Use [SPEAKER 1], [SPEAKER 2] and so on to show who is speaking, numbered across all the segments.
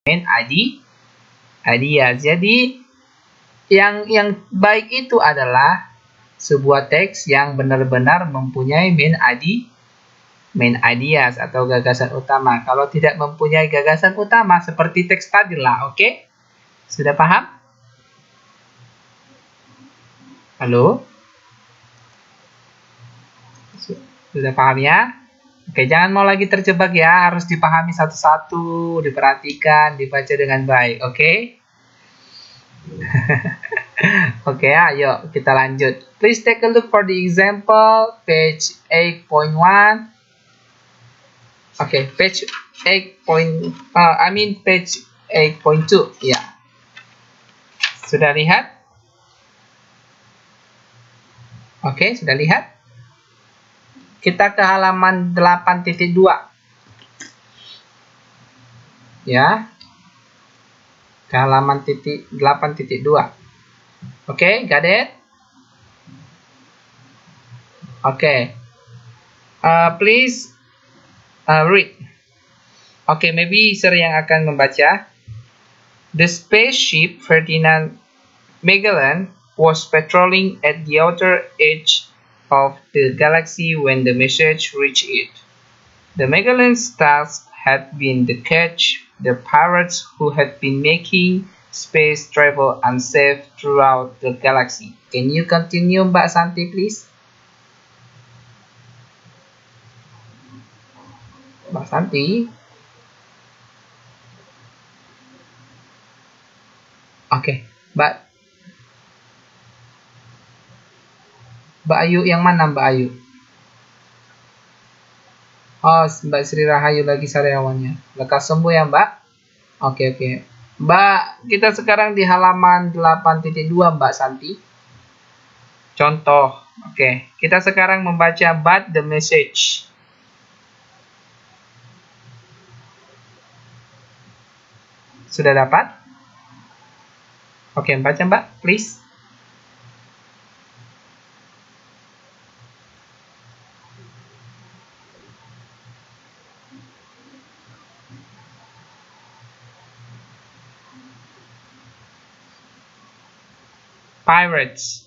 [SPEAKER 1] main ideas. Jadi yang baik itu adalah sebuah teks yang benar-benar mempunyai main ideas atau gagasan utama. Kalau tidak mempunyai gagasan utama seperti teks tadi lah, oke? Sudah paham? Halo? Sudah paham ya? Oke, jangan mau lagi terjebak ya, harus dipahami satu-satu, diperhatikan, dibaca dengan baik, oke? Oke, ayo kita lanjut. Please take a look for the example, page 8.1. Oke, page 8. Page 8.2. Ya. Sudah lihat? Oke, sudah lihat? Kita ke halaman 8.2. Ya. Ke halaman 8.2. Oke, got it? Oke. Please read. Oke, maybe Sir yang akan membaca. The spaceship Ferdinand Magellan was patrolling at the outer edge of the galaxy when the message reached it. The Magellan's task had been to catch the pirates who had been making space travel unsafe throughout the galaxy. Can you continue, Mbak Santi, please? Mbak Santi? Oke, Mbak Ayu yang mana, Mbak Ayu? Oh, Mbak Sri Rahayu lagi sariawannya. Lekas sembuh ya, Mbak? Oke. Mbak, kita sekarang di halaman 8.2, Mbak Santi. Contoh. Oke, kita sekarang membaca but the message. Sudah dapat? Oke, baca, Mbak, please. Pirates.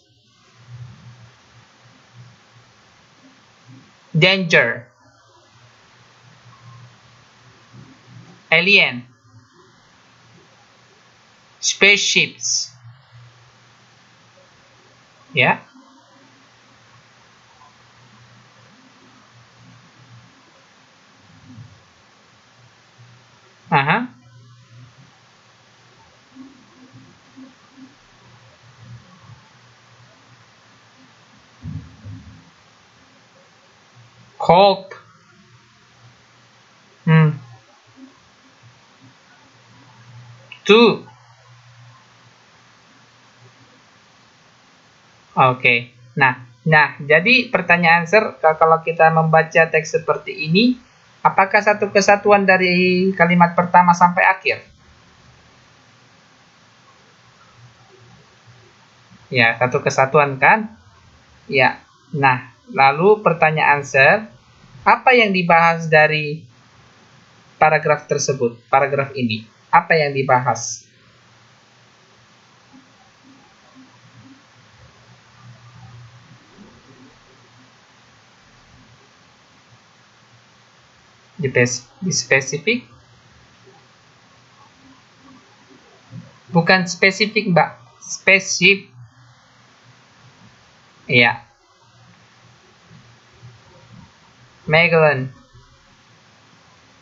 [SPEAKER 1] Danger. Alien. Spaceships. Ya. Aha. Hulk. Two. Oke. Nah, jadi pertanyaan Sir, kalau kita membaca teks seperti ini, apakah satu kesatuan dari kalimat pertama sampai akhir? Ya, satu kesatuan kan? Ya. Nah, lalu pertanyaan Sir, apa yang dibahas dari paragraf tersebut? Paragraf ini, apa yang dibahas? Di spesifik? Bukan spesifik, Mbak. Spaceship. Iya. Magellan.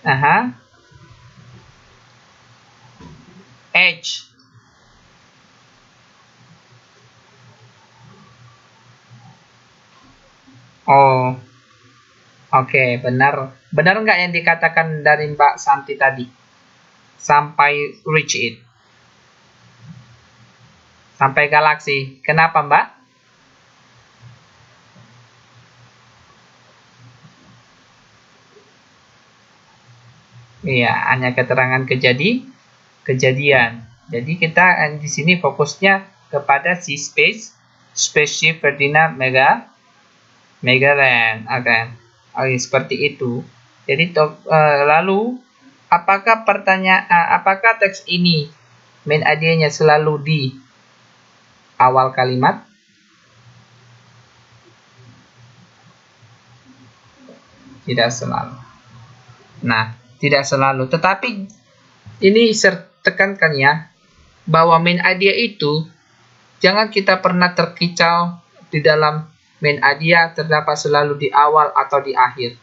[SPEAKER 1] Aha. Edge. Oh. Oke, benar. Benar nggak yang dikatakan dari Mbak Santi tadi? Sampai reach it. Sampai galaksi. Kenapa, Mbak? Iya, hanya keterangan kejadian. Jadi kita di sini fokusnya kepada si spaceship Ferdinand Magellan, akan. Seperti itu. Jadi lalu apakah teks ini main idea-nya selalu di awal kalimat? Tidak selalu. Nah, tidak selalu. Tetapi ini tekankan ya, bahwa main idea itu jangan kita pernah terkicau di dalam main idea terdapat selalu di awal atau di akhir.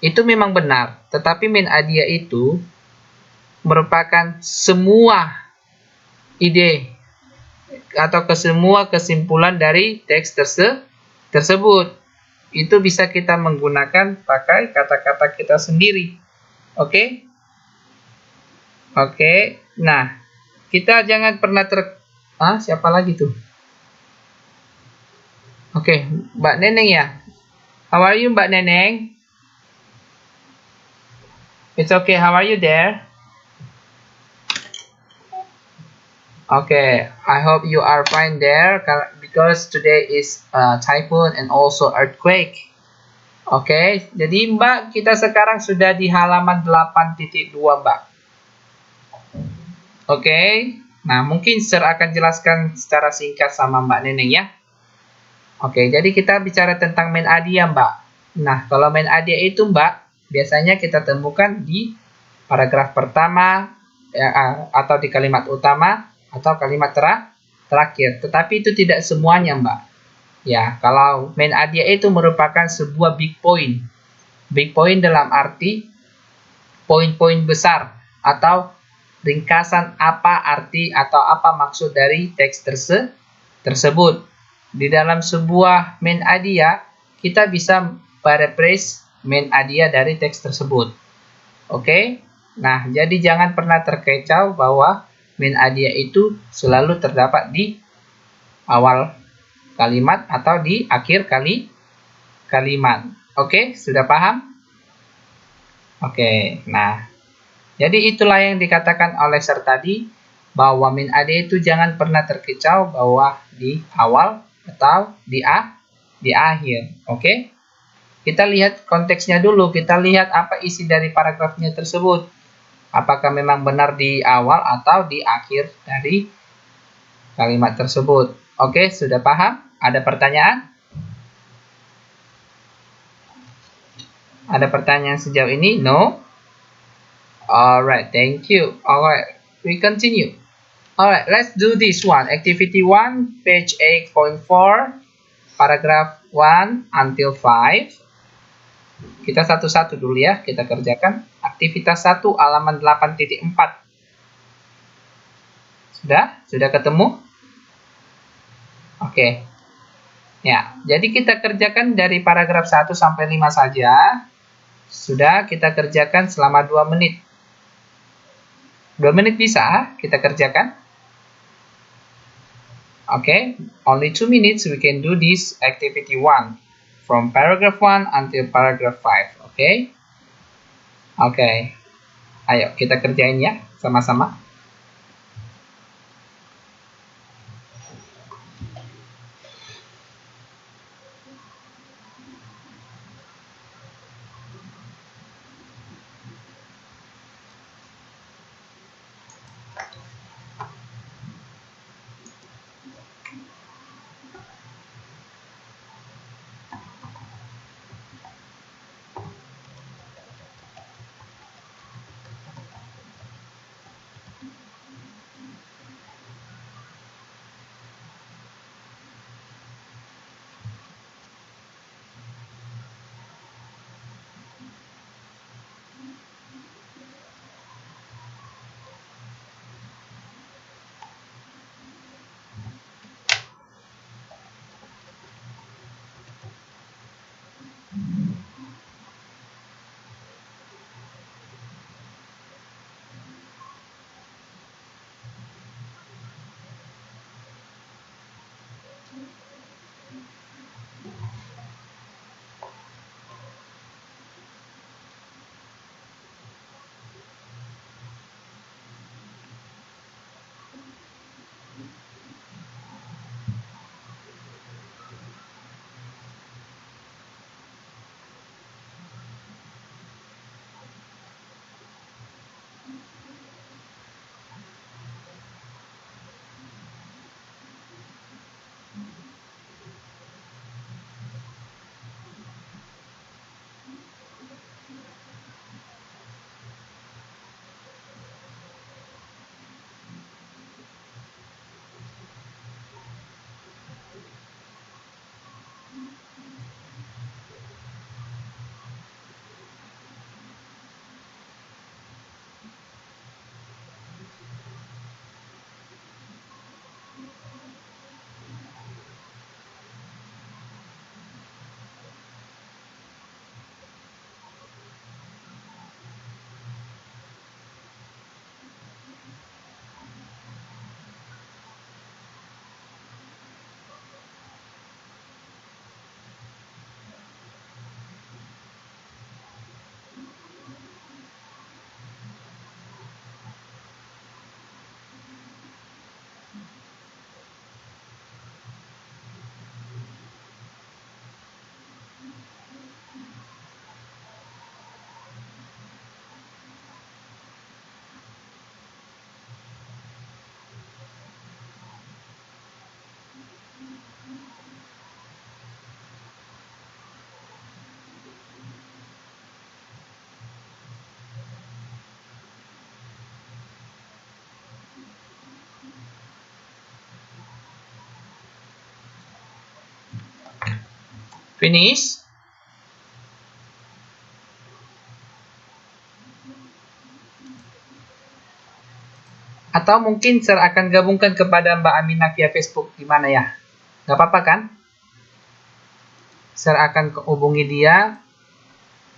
[SPEAKER 1] Itu memang benar, tetapi main idea itu merupakan semua ide atau semua kesimpulan dari teks tersebut. Itu bisa kita menggunakan pakai kata-kata kita sendiri. Oke? Oke. Nah, kita jangan pernah siapa lagi tuh? Oke, Mbak Neneng ya. How are you, Mbak Neneng? It's okay. How are you there? Okay, I hope you are fine there because today is typhoon and also earthquake. Oke, jadi Mbak, kita sekarang sudah di halaman 8.2, Mbak. Oke, nah mungkin Sir akan jelaskan secara singkat sama Mbak Neneng ya. Oke, jadi kita bicara tentang main idea, Mbak. Nah, kalau main idea itu, Mbak, biasanya kita temukan di paragraf pertama ya, atau di kalimat utama atau kalimat terakhir. Tetapi itu tidak semuanya, Mbak. Ya, kalau main idea itu merupakan sebuah big point. Big point dalam arti poin-poin besar atau ringkasan apa arti atau apa maksud dari teks tersebut. Di dalam sebuah main idea, kita bisa paraphrase main idea dari teks tersebut. Oke? Nah, jadi jangan pernah terkecoh bahwa main idea itu selalu terdapat di awal kalimat atau di akhir kalimat. Oke, sudah paham? Oke, nah. Jadi itulah yang dikatakan oleh Sir tadi, bahwa main idea itu jangan pernah terkecoh bahwa di awal atau di akhir. Oke? Kita lihat konteksnya dulu, kita lihat apa isi dari paragrafnya tersebut. Apakah memang benar di awal atau di akhir dari kalimat tersebut. Oke, sudah paham? Ada pertanyaan? Ada pertanyaan sejauh ini? No? Alright, thank you. Alright, we continue. Alright, let's do this one. Activity 1, page 8.4, paragraph 1 until 5. Kita satu-satu dulu ya, kita kerjakan. Aktivitas 1, halaman 8.4. Sudah ketemu? Oke. Ya, jadi kita kerjakan dari paragraf 1 sampai 5 saja. Sudah kita kerjakan selama 2 menit. 2 menit bisa kita kerjakan? Oke, only 2 minutes we can do this activity 1. From paragraph 1 until paragraph 5. Oke? Oke. Ayo kita kerjain ya, sama-sama. Finish. Atau mungkin Sir akan gabungkan kepada Mbak Aminah via Facebook. Gimana ya? Gak apa-apa kan? Sir akan hubungi dia.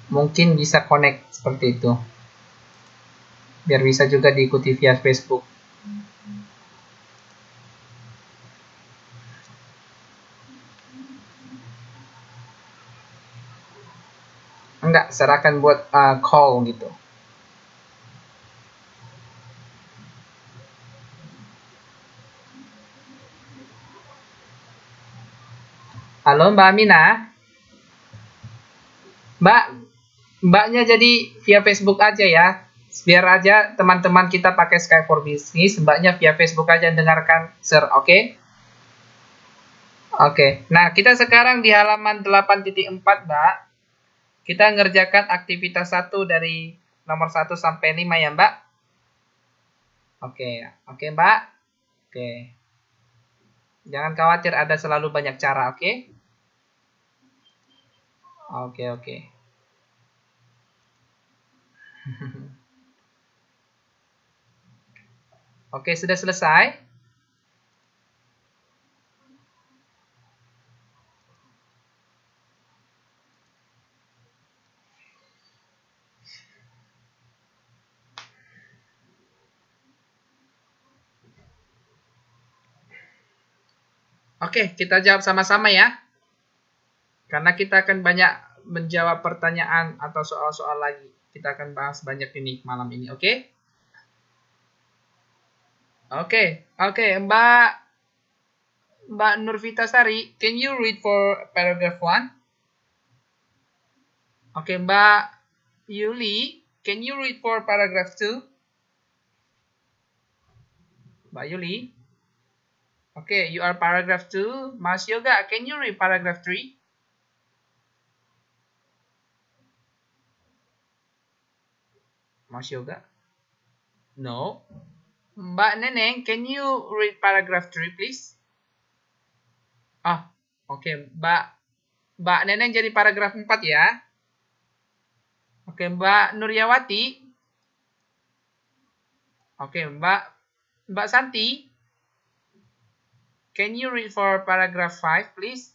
[SPEAKER 1] Mungkin bisa connect seperti itu. Biar bisa juga diikuti via Facebook. Enggak, Sir akan buat call gitu. Halo Mbak Aminah. Mbaknya jadi via Facebook aja ya. Biar aja teman-teman kita pakai Skype for Business, Mbaknya via Facebook aja dengarkan Sir, oke? Oke. Nah, kita sekarang di halaman 8.4, Mbak. Kita ngerjakan aktivitas 1 dari nomor 1 sampai 5 ya, Mbak. Oke, Mbak. Oke. Jangan khawatir, ada selalu banyak cara, oke? Oke. Oke, sudah selesai? Oke, kita jawab sama-sama ya. Karena kita akan banyak menjawab pertanyaan atau soal-soal lagi. Kita akan bahas banyak ini malam ini, oke? Oke, Mbak Nurvita Sari, can you read for paragraph 1? Oke, Mbak Yuli, can you read for paragraph 2? Mbak Yuli? Oke, you are paragraph 2. Mas Yoga, can you read paragraph 3? Mas Yoga? No. Mbak Neneng, can you read paragraph 3, please? Oke, Mbak Neneng jadi paragraf 4 ya. Oke, Mbak Nuryawati. Oke, Mbak Santi. Can you read for paragraph 5, please?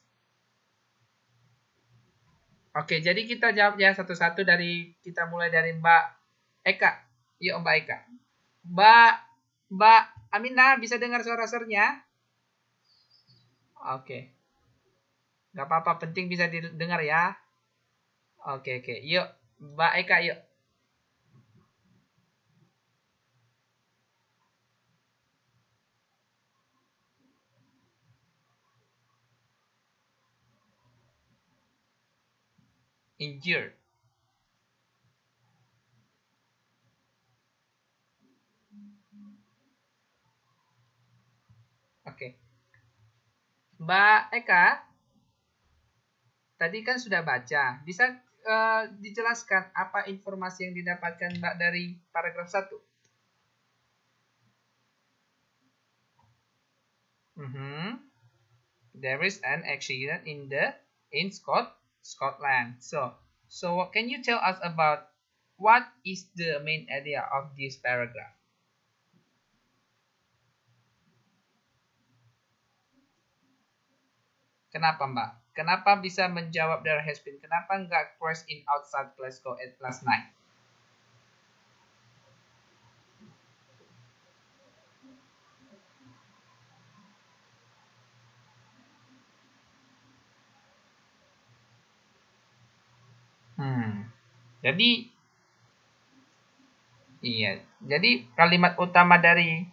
[SPEAKER 1] Oke, jadi kita jawab ya satu-satu kita mulai dari Mbak Eka. Yuk, Mbak Eka. Mbak Aminah, bisa dengar suara sernya? Oke. Gak apa-apa, penting bisa didengar ya. Oke. Yuk, Mbak Eka, yuk. Injured. Oke. Mbak Eka, tadi kan sudah baca. Bisa dijelaskan apa informasi yang didapatkan Mbak dari paragraf 1? There is an accident in Scotland. So what can you tell us about what is the main idea of this paragraph? Kenapa, Mbak? Kenapa bisa menjawab there has been? Kenapa nggak crash in outside Glasgow at last night? Jadi kalimat utama dari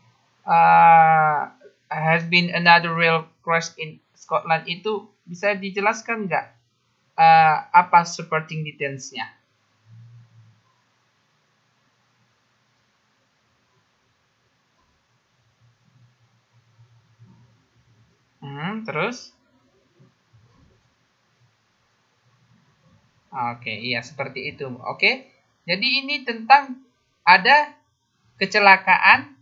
[SPEAKER 1] has been another rail crash in Scotland itu bisa dijelaskan nggak apa supporting details-nya? Terus? Oke, iya seperti itu. Oke, jadi ini tentang ada kecelakaan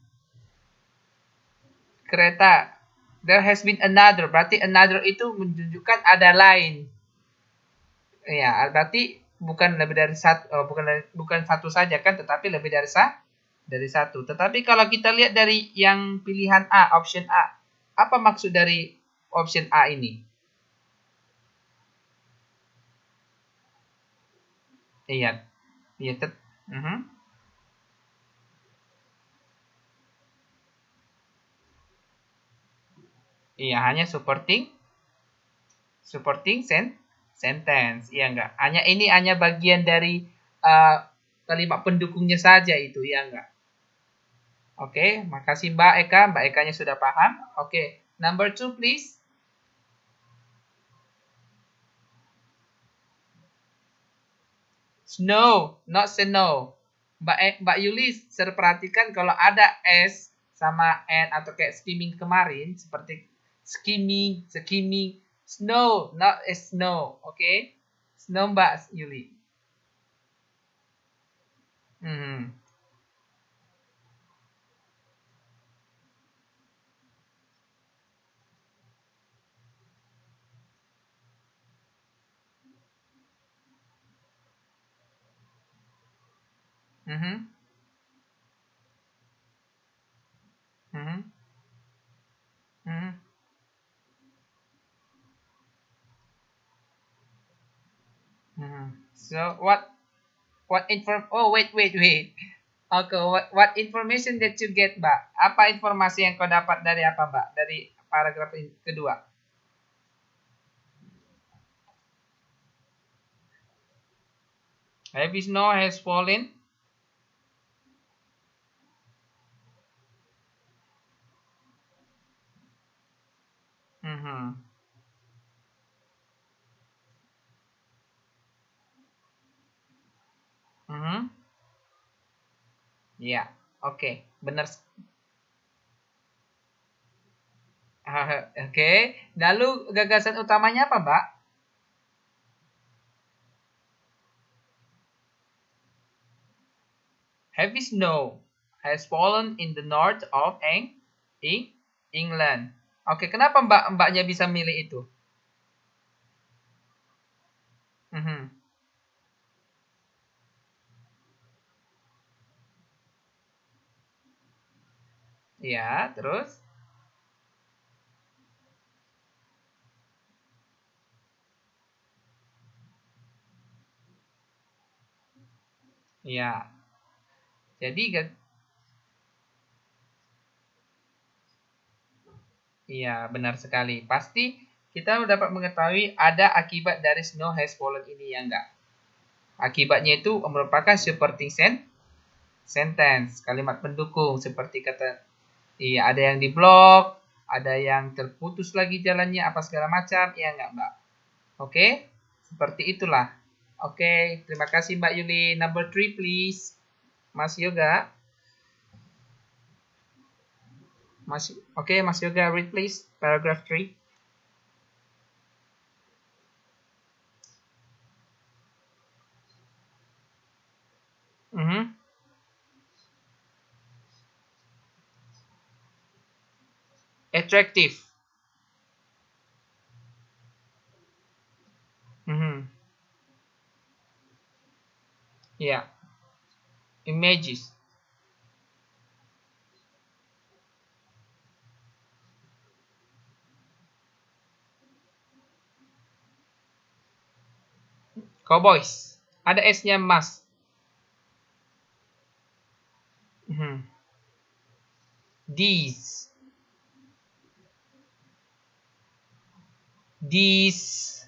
[SPEAKER 1] kereta. There has been another, berarti another itu menunjukkan ada lain. Ya, berarti bukan lebih dari satu, bukan satu saja kan, tetapi lebih dari satu. Tetapi kalau kita lihat dari yang pilihan A, option A, apa maksud dari option A ini? Iya, iya, mhm. Iya, hanya supporting sentence, iya enggak? Hanya bagian dari uh, kalimat pendukungnya saja itu, iya enggak? Oke, makasih Mbak Eka. Mbak Ekanya sudah paham. Oke, number two please. Snow, not snow. Mbak Yuli perhatikan kalau ada S sama N atau kayak skimming kemarin, seperti skimming, snow, not a snow, oke? Snow Mbak Yuli. Hmm. Mhm. Mhm. Mhm. Mhm. So oh wait. Okay, what information that you get, Mbak? Apa informasi yang kau dapat dari apa, Mbak? Dari paragraf kedua. Heavy snow has fallen. Mhm. Mhm. Ya, oke, benar. Oke, lalu gagasan utamanya apa, Mbak? Heavy snow has fallen in the north of England. Oke, kenapa Mbaknya bisa milih itu? Mhm. Ya, terus? Ya, jadi iya, benar sekali. Pasti kita dapat mengetahui ada akibat dari snow has fallen ini ya enggak? Akibatnya itu merupakan supporting sentence, kalimat pendukung seperti kata iya ada yang diblok, ada yang terputus lagi jalannya apa segala macam, ya enggak, Mbak? Oke? Seperti itulah. Oke, terima kasih Mbak Yuli. Number three please. Mas Yoga. Mas Yoga read please paragraph 3. Mhm. Attractive. Mhm. Ya, images. Cowboys. Ada S-nya Mas. Mhm. These. These.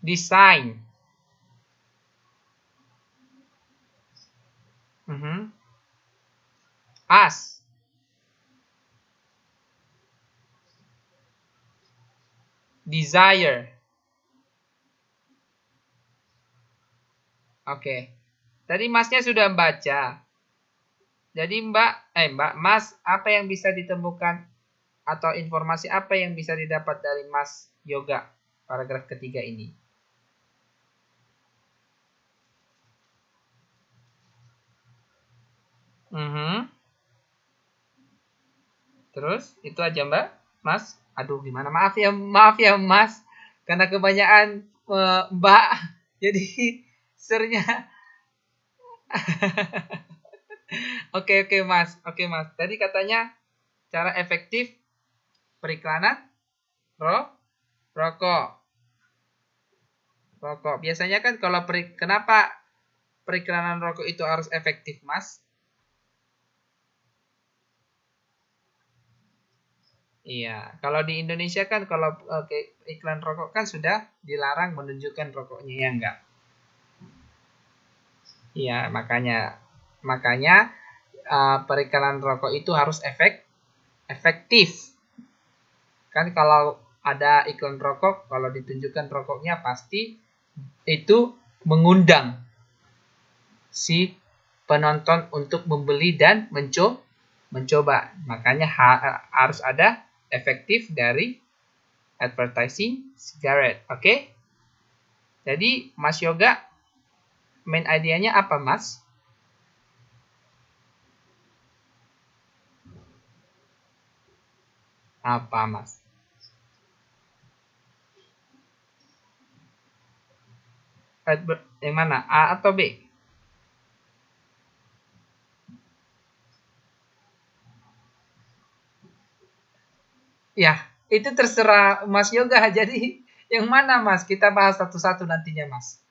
[SPEAKER 1] Design. Mhm. As. Desire. Oke. Tadi Masnya sudah baca. Jadi Mbak, Mas, apa yang bisa ditemukan atau informasi apa yang bisa didapat dari Mas Yoga paragraf ketiga ini? Mhm. Terus itu aja Mbak, Mas. Aduh gimana? Maaf ya Mas. Karena kebanyakan Mbak, jadi sernya. Oke Mas, oke Mas. Tadi katanya cara efektif periklanan ro rokok. Rokok. Biasanya kan kalau kenapa periklanan rokok itu harus efektif, Mas? Iya, kalau di Indonesia kan kalau iklan rokok kan sudah dilarang menunjukkan rokoknya ya enggak? Iya, makanya makanya periklanan rokok itu harus efektif. Kan kalau ada iklan rokok, kalau ditunjukkan rokoknya pasti itu mengundang si penonton untuk membeli dan mencoba. Makanya harus ada efektif dari advertising cigarette. Oke? Jadi Mas Yoga main idenya apa Mas? Apa Mas? Yang mana? A atau B? Ya, itu terserah Mas Yoga. Jadi yang mana Mas? Kita bahas satu-satu nantinya Mas.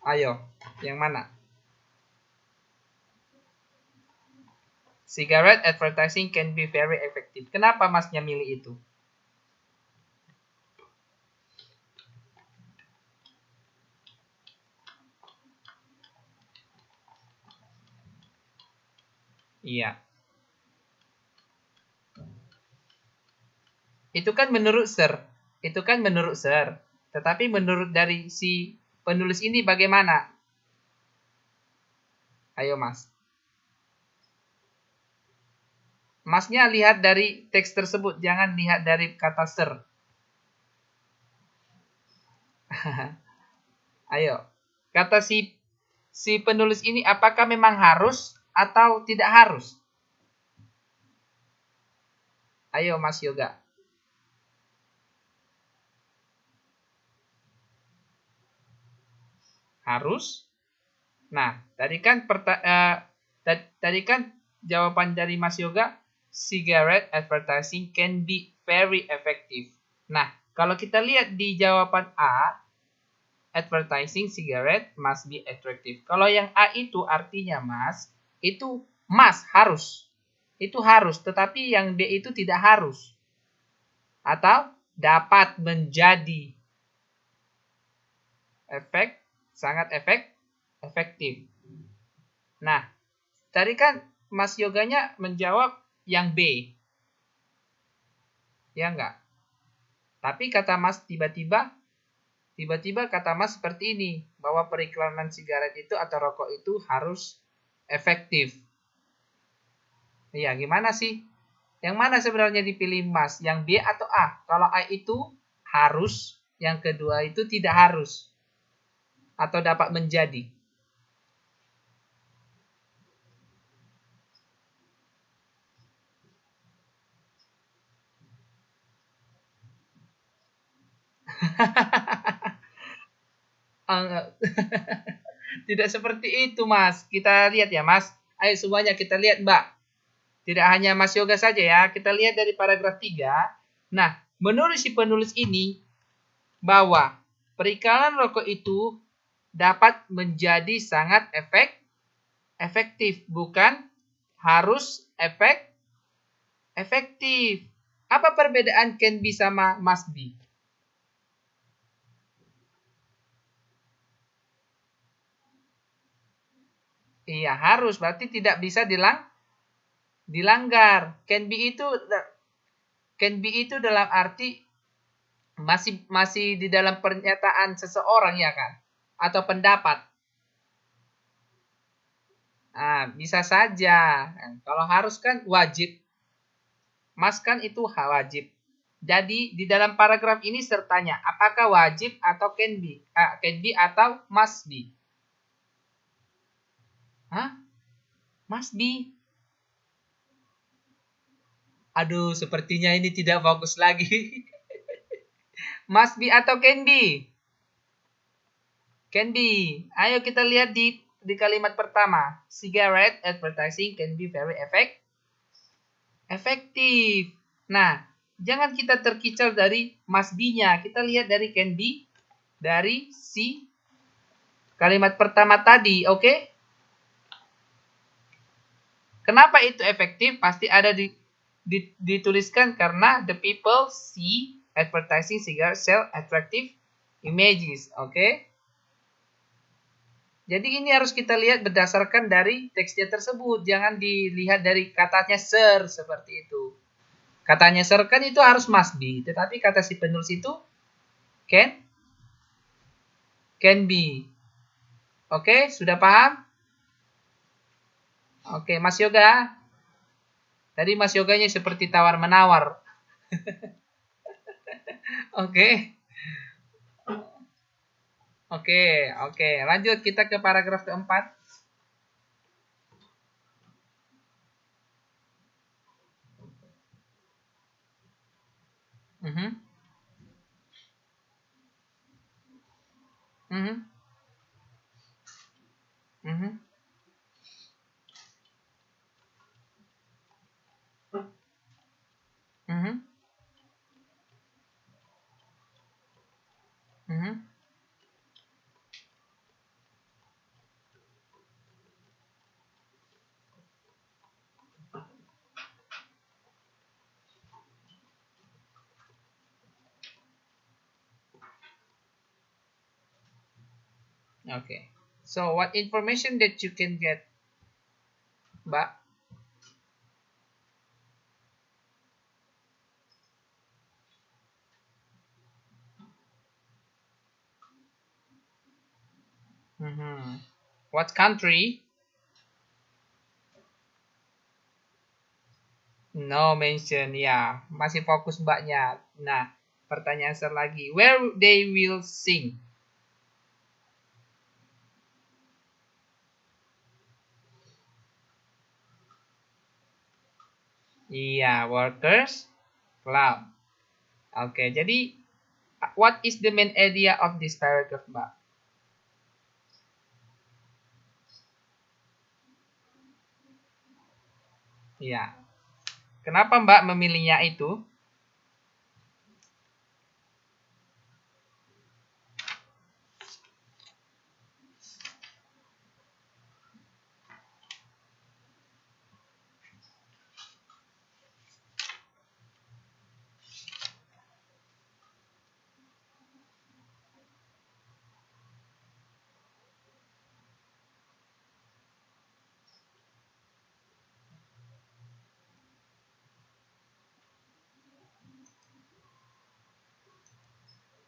[SPEAKER 1] Ayo, yang mana? Cigarette advertising can be very effective. Kenapa Masnya milih itu? Iya. Itu kan menurut Sir. Itu kan menurut Sir. Tetapi menurut dari si penulis ini bagaimana? Ayo Mas. Masnya lihat dari teks tersebut, jangan lihat dari kata Sir. Ayo. Kata si penulis ini apakah memang harus atau tidak harus? Ayo Mas Yoga. Harus? Nah, tadi kan jawaban dari Mas Yoga, cigarette advertising can be very effective. Nah, kalau kita lihat di jawaban A, advertising cigarette must be attractive. Kalau yang A itu artinya Mas, itu must, harus. Itu harus, tetapi yang B itu tidak harus. Atau dapat menjadi sangat efektif. Nah, tadi kan Mas Yoganya menjawab yang B. Ya enggak? Tapi kata Mas tiba-tiba kata Mas seperti ini, bahwa periklanan sigaret itu atau rokok itu harus efektif. Iya, gimana sih? Yang mana sebenarnya dipilih Mas? Yang B atau A? Kalau A itu harus, yang kedua itu tidak harus. Atau dapat menjadi. Tidak seperti itu, Mas. Kita lihat ya, Mas. Ayo semuanya kita lihat, Mbak. Tidak hanya Mas Yoga saja ya. Kita lihat dari paragraf 3. Nah, menurut si penulis ini, bahwa periklanan rokok itu dapat menjadi sangat efektif. Bukan harus efektif. Apa perbedaan can be sama must be? Iya, harus. Berarti tidak bisa dilanggar. Can be itu dalam arti masih di dalam pernyataan seseorang ya kan? Atau pendapat. Nah, bisa saja. Kalau harus kan wajib. Mas kan itu wajib. Jadi di dalam paragraf ini sertanya apakah wajib atau can be atau must be. Hah? Must be. Aduh, sepertinya ini tidak bagus lagi. Must be atau can be? Can be. Ayo kita lihat di kalimat pertama. Cigarette advertising can be very effective. Nah, jangan kita terkicau dari must be-nya. Kita lihat dari can be, dari si kalimat pertama tadi, oke? Kenapa itu efektif? Pasti ada dituliskan karena the people see advertising cigar sell attractive images, oke? Jadi ini harus kita lihat berdasarkan dari teksnya tersebut, jangan dilihat dari katanya sir seperti itu. Katanya sir kan itu harus must be, tetapi kata si penulis itu can be. Oke, sudah paham? Oke, Mas Yoga. Tadi Mas Yoganya seperti tawar-menawar. Oke. Oke. Lanjut kita ke paragraf keempat. Mhm. Mhm. Mhm. Mhm. Mhm. Okay. So what information that you can get, Mbak? Mhm. What country? No mention. Ya, masih fokus Mbaknya. Nah, pertanyaan lagi. Where they will sing? Iya, workers club. Oke, jadi what is the main idea of this paragraph, Mbak? Iya. Kenapa Mbak memilihnya itu?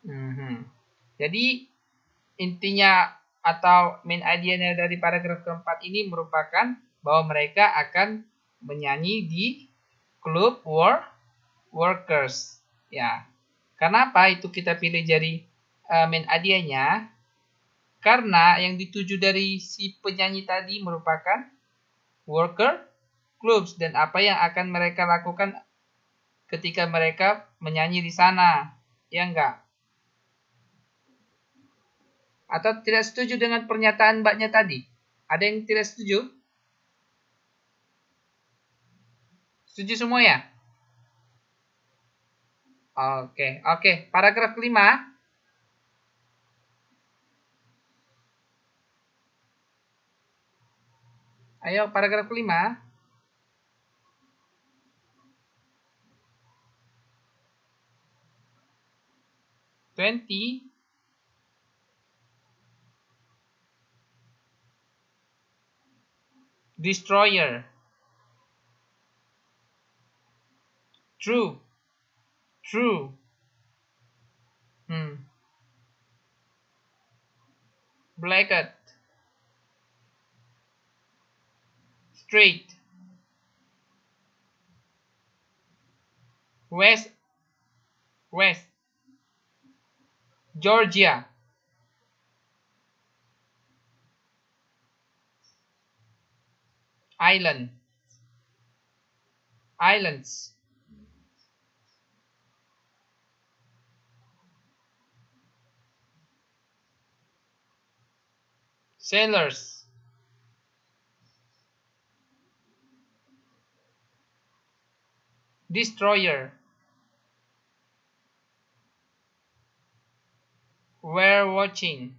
[SPEAKER 1] Mhm. Jadi intinya atau main idea-nya dari paragraf keempat ini merupakan bahwa mereka akan menyanyi di klub workers. Ya. Kenapa itu kita pilih jadi main idea-nya? Karena yang dituju dari si penyanyi tadi merupakan worker clubs dan apa yang akan mereka lakukan ketika mereka menyanyi di sana. Ya enggak? Atau tidak setuju dengan pernyataan mbaknya tadi? Ada yang tidak setuju? Setuju semua ya? Oke. Paragraf kelima. Ayo, paragraf kelima. 20. Destroyer. True. Hmm. Blanket. Straight. West. Georgia. Island. Islands. Sailors. Destroyer. Were watching.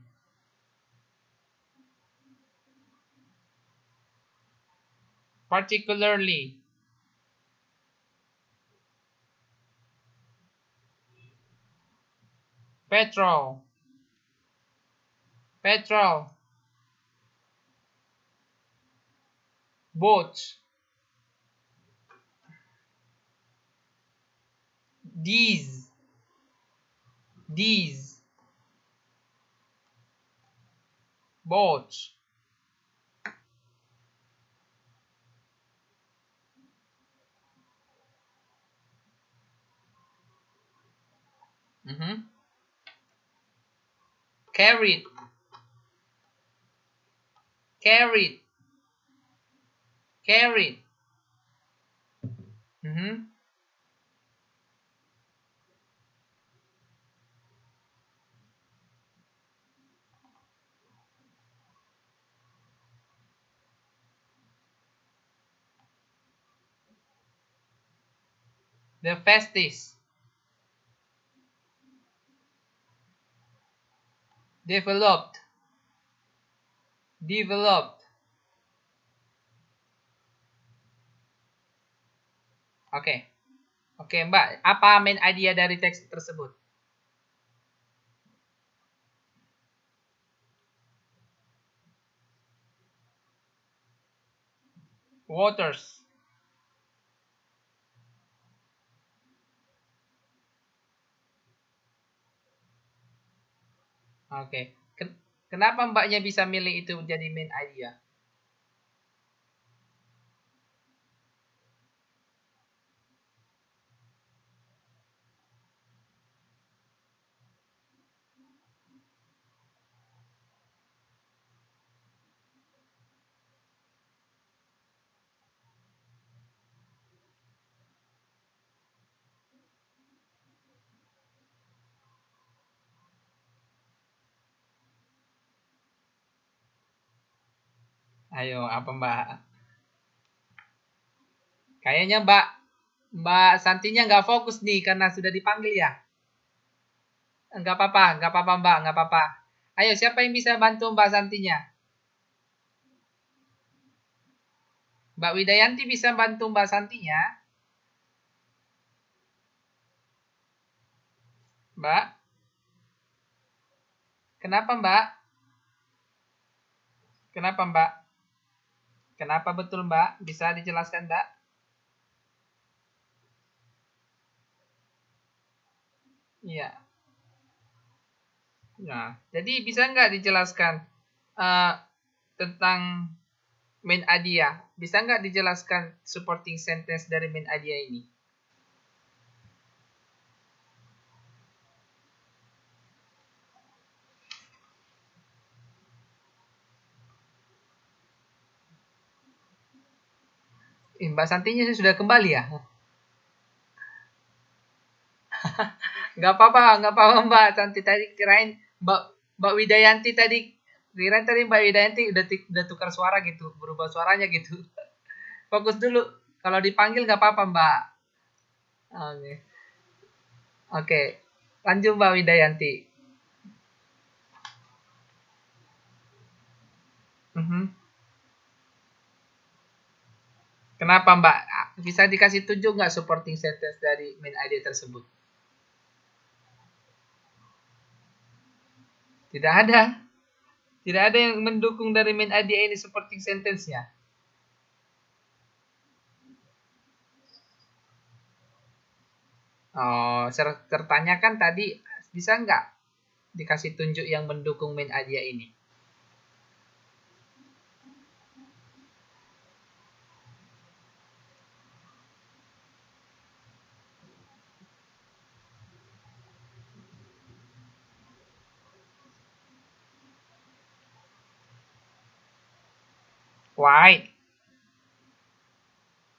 [SPEAKER 1] Particularly. Petrol. Petrol. Boat. These. These. Boat. Carried. Carried. Carried. The fastest. Developed. Developed. Oke. Oke, Mbak. Apa main idea dari teks tersebut? Waters. Oke. Kenapa Mbaknya bisa milih itu jadi main idea? Ayo, apa Mbak? Kayaknya Mbak Santinya nggak fokus nih karena sudah dipanggil ya. Nggak apa-apa Mbak, nggak apa-apa. Ayo, siapa yang bisa bantu Mbak Santinya? Mbak Widayanti bisa bantu Mbak Santinya? Mbak? Kenapa Mbak? Kenapa Mbak? Kenapa betul Mbak? Bisa dijelaskan Mbak? Iya. Nah, jadi bisa nggak dijelaskan eh, tentang main idea? Bisa nggak dijelaskan supporting sentence dari main idea ini? Mbak Santinya sudah kembali ya? Nggak apa-apa Mbak Santi tadi kirain Mbak Mbak Widayanti tadi kirain tadi Mbak Widayanti udah tukar suara gitu, berubah suaranya gitu. Fokus dulu. Kalau dipanggil nggak apa-apa Mbak. Oke. Oke. Lanjut Mbak Widayanti. Mhm. Kenapa Mbak? Bisa dikasih tunjuk nggak supporting sentence dari main idea tersebut? Tidak ada. Tidak ada yang mendukung dari main idea ini supporting sentence-nya. Oh, tertanya kan tadi bisa nggak dikasih tunjuk yang mendukung main idea ini? White.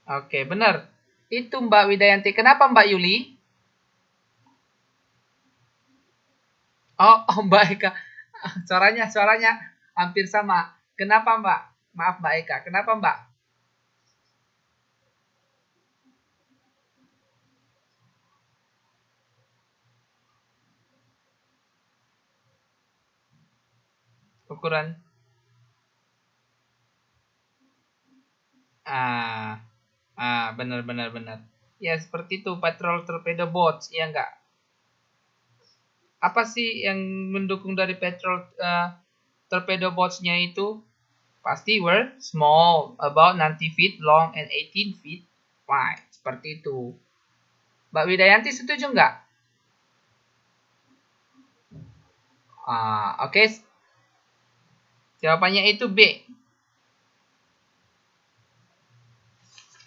[SPEAKER 1] Oke, benar. Itu Mbak Widayanti. Kenapa Mbak Yuli? Oh, Mbak Eka. Suaranya hampir sama. Kenapa Mbak? Maaf Mbak Eka. Kenapa Mbak? Ukuran. Ah, benar. Ya, seperti itu. Patrol torpedo boats, ya enggak? Apa sih yang mendukung dari patrol torpedo boats-nya itu? Pasti were small, about 90 feet long and 18 feet wide. Seperti itu. Mbak Widayanti setuju nggak? Oke. Jawabannya itu B.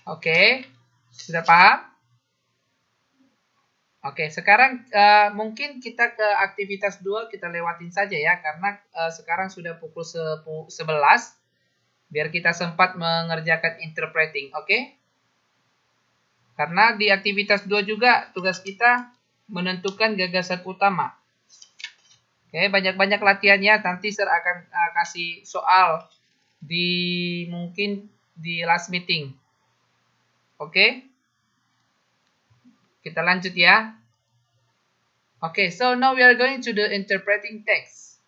[SPEAKER 1] Oke. Sudah paham? Oke, sekarang mungkin kita ke aktivitas 2 kita lewatin saja ya, karena sekarang sudah pukul 11, biar kita sempat mengerjakan interpreting, oke? Karena di aktivitas 2 juga tugas kita menentukan gagasan utama. Oke, banyak-banyak latihannya, nanti Sir akan kasih soal mungkin di last meeting. Oke? Kita lanjut ya. Oke, so now we are going to the interpreting text.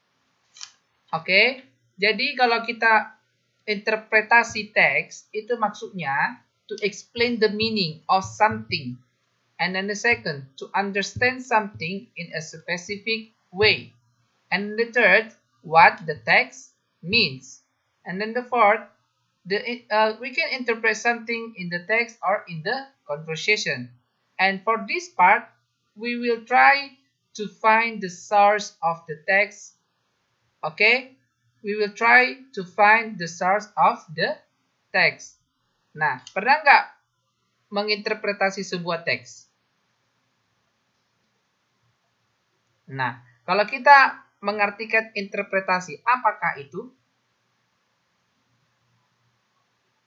[SPEAKER 1] Oke, jadi kalau kita interpretasi teks, itu maksudnya to explain the meaning of something. And then the second, to understand something in a specific way. And the third, what the text means. And then the fourth, we can interpret something in the text or in the conversation. And for this part, we will try to find the source of the text. Okay? We will try to find the source of the text. Nah, pernah nggak menginterpretasi sebuah teks? Nah, kalau kita mengartikan interpretasi, apakah itu?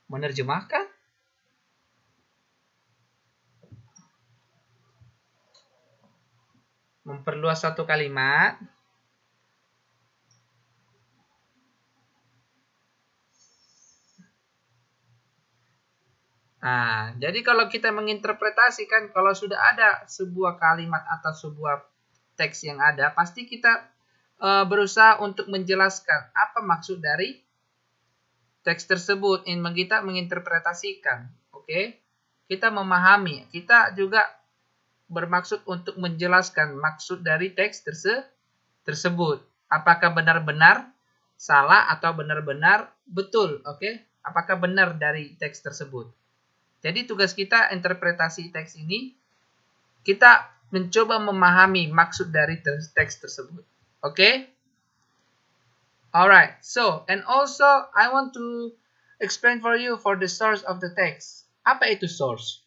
[SPEAKER 1] Menerjemahkan? Memperluas satu kalimat? Nah, jadi kalau kita menginterpretasikan, kalau sudah ada sebuah kalimat atau sebuah teks yang ada, pasti kita berusaha untuk menjelaskan apa maksud dari teks tersebut. Kita menginterpretasikan, oke? Kita memahami, kita juga bermaksud untuk menjelaskan maksud dari teks tersebut. Apakah benar-benar salah atau benar-benar betul, oke? Apakah benar dari teks tersebut? Jadi tugas kita interpretasi teks ini, kita mencoba memahami maksud dari teks tersebut. Oke? Alright, so, and also I want to explain for you for the source of the text. Apa itu source?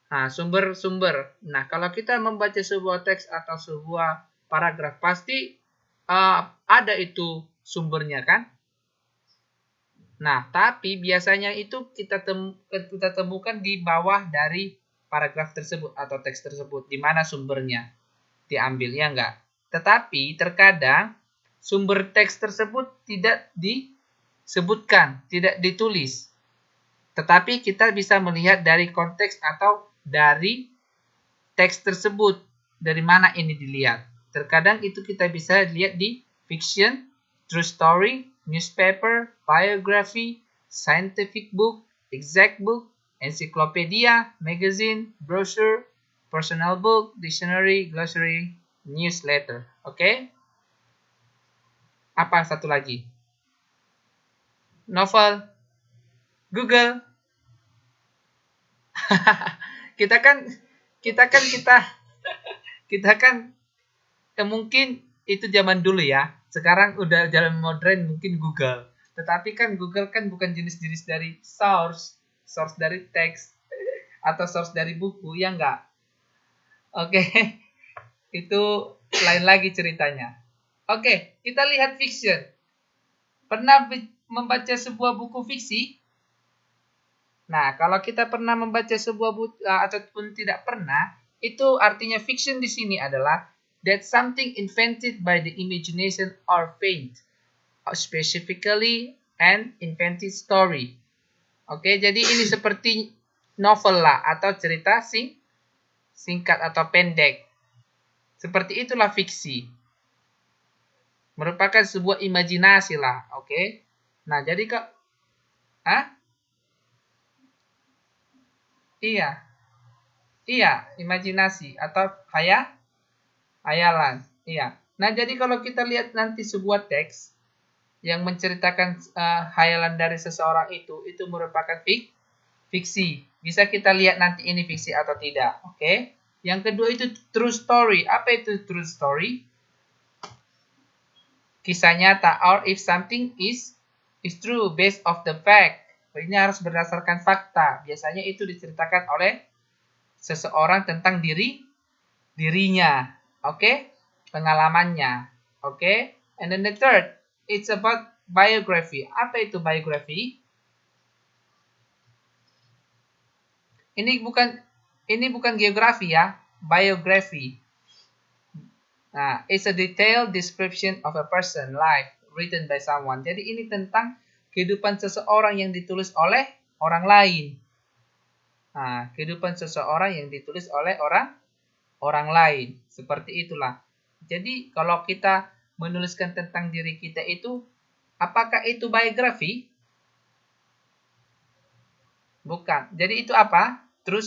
[SPEAKER 1] Nah, sumber-sumber. Nah, kalau kita membaca sebuah teks atau sebuah paragraf, pasti ada itu sumbernya kan? Nah, tapi biasanya itu kita temukan di bawah dari paragraf tersebut atau teks tersebut, di mana sumbernya diambil, ya enggak? Tetapi terkadang sumber teks tersebut tidak disebutkan, tidak ditulis. Tetapi kita bisa melihat dari konteks atau dari teks tersebut, dari mana ini dilihat. Terkadang itu kita bisa lihat di fiction, true story, newspaper, biography, scientific book, exact book, encyclopedia, magazine, brochure, personal book, dictionary, glossary, newsletter. Oke? Apa satu lagi? Novel, Google. kita kan mungkin itu zaman dulu ya. Sekarang udah jalan modern, mungkin Google. Tetapi kan Google kan bukan jenis-jenis dari source dari teks atau source dari buku, ya enggak? Oke. Itu lain lagi ceritanya. Oke, kita lihat fiction. Pernah membaca sebuah buku fiksi? Nah, kalau kita pernah membaca sebuah buku ataupun tidak pernah, itu artinya fiction di sini adalah that something invented by the imagination or fate, specifically an invented story. Oke, jadi ini seperti novel lah atau cerita singkat atau pendek. Seperti itulah fiksi. Merupakan sebuah imajinasi lah, oke? Nah, jadi iya, iya, imajinasi atau hayalan, iya. Nah, jadi kalau kita lihat nanti sebuah teks yang menceritakan hayalan dari seseorang itu merupakan fiksi. Bisa kita lihat nanti ini fiksi atau tidak, oke? Yang kedua itu true story. Apa itu true story? Kisah nyata, or if something is true based of the fact. Ini harus berdasarkan fakta. Biasanya itu diceritakan oleh seseorang tentang dirinya, oke? Pengalamannya, oke? And then the third, it's about biography. Apa itu biography? Ini bukan geografi ya, biography. Nah, it's a detailed description of a person life written by someone. Jadi ini tentang kehidupan seseorang yang ditulis oleh orang lain. Nah, kehidupan seseorang yang ditulis oleh orang lain. Seperti itulah. Jadi kalau kita menuliskan tentang diri kita itu, apakah itu biografi? Bukan. Jadi itu apa? True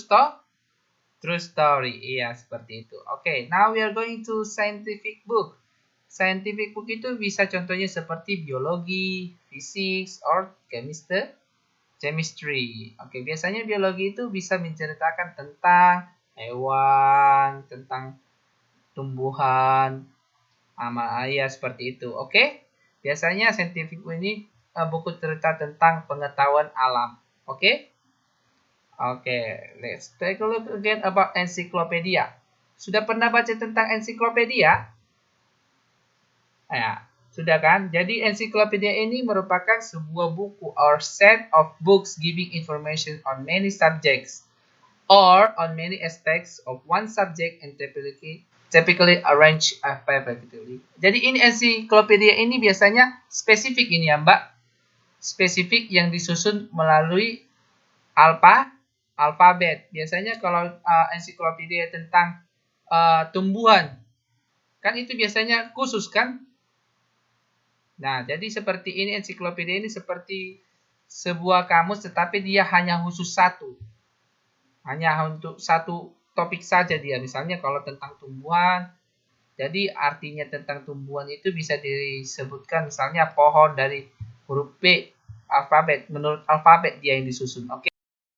[SPEAKER 1] story. Iya, seperti itu. Oke, now we are going to scientific book. Scientific book itu bisa contohnya seperti biologi, physics, or chemistry. Oke, biasanya biologi itu bisa menceritakan tentang hewan, tentang tumbuhan, ya seperti itu. Oke, biasanya scientific book ini buku cerita tentang pengetahuan alam. Oke. Let's take a look again about encyclopedia. Sudah pernah baca tentang encyclopedia? Ya, sudah kan? Jadi encyclopedia ini merupakan sebuah buku or set of books giving information on many subjects or on many aspects of one subject and typically arranged alphabetically. Jadi ini encyclopedia ini biasanya spesifik ini ya, Mbak. Spesifik yang disusun melalui alfabet. Biasanya kalau ensiklopedia tentang tumbuhan, kan itu biasanya khusus kan? Nah, jadi seperti ini ensiklopedia ini seperti sebuah kamus, tetapi dia hanya khusus satu. Hanya untuk satu topik saja dia. Misalnya kalau tentang tumbuhan, jadi artinya tentang tumbuhan itu bisa disebutkan misalnya pohon dari huruf B, alfabet. Menurut alfabet dia yang disusun. Oke.